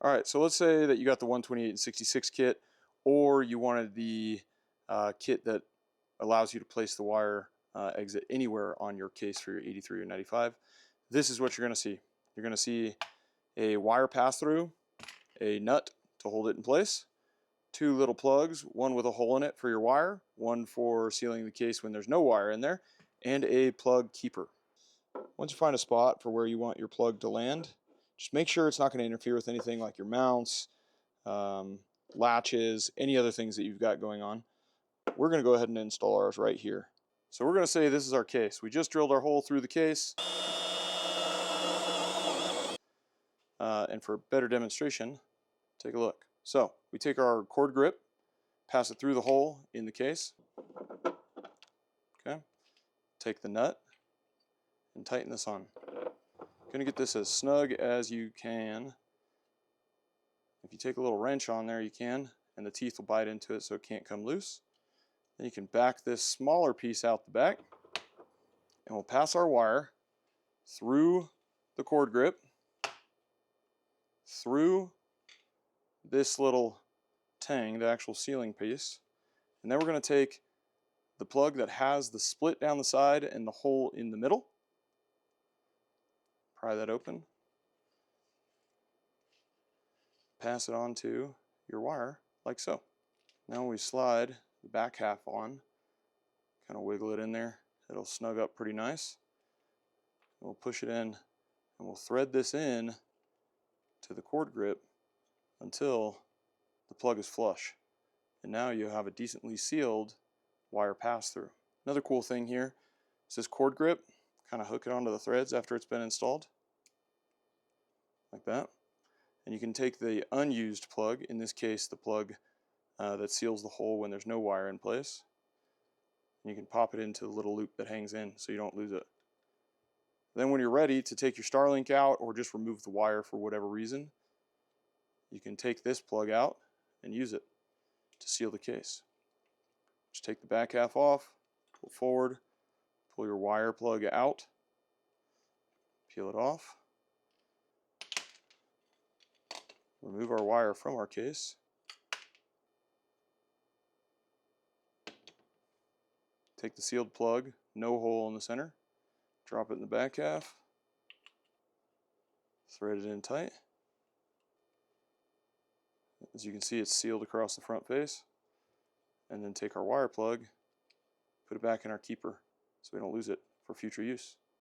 All right, so let's say that you got the 128 and 66 kit, or you wanted the kit that allows you to place the wire exit anywhere on your case for your 83 or 95. This is what you're going to see. You're going to see a wire pass-through, a nut to hold it in place, two little plugs, one with a hole in it for your wire, one for sealing the case when there's no wire in there, and a plug keeper. Once you find a spot for where you want your plug to land, just make sure it's not going to interfere with anything like your mounts, latches, any other things that you've got going on. We're going to go ahead and install ours right here. So we're going to say this is our case. We just drilled our hole through the case. And for better demonstration, take a look. So we take our cord grip, pass it through the hole in the case. Okay. Take the nut and tighten this on. Going to get this as snug as you can. If you take a little wrench on there, you can, and the teeth will bite into it so it can't come loose. Then you can back this smaller piece out the back, and we'll pass our wire through the cord grip, through this little tang, the actual sealing piece, and then we're going to take the plug that has the split down the side and the hole in the middle, pry that open, pass it onto your wire like so. Now we slide the back half on, kind of wiggle it in there, it'll snug up pretty nice. We'll push it in and we'll thread this in to the cord grip until the plug is flush. And now you have a decently sealed wire pass through. Another cool thing here is this cord grip, kind of hook it onto the threads after it's been installed, like that. And you can take the unused plug, in this case the plug that seals the hole when there's no wire in place, and you can pop it into the little loop that hangs in so you don't lose it. Then when you're ready to take your Starlink out or just remove the wire for whatever reason, you can take this plug out and use it to seal the case. Just take the back half off, pull forward, pull your wire plug out, peel it off, remove our wire from our case, take the sealed plug, no hole in the center, drop it in the back half, thread it in tight. As you can see, it's sealed across the front face. And then take our wire plug, put it back in our keeper so we don't lose it for future use.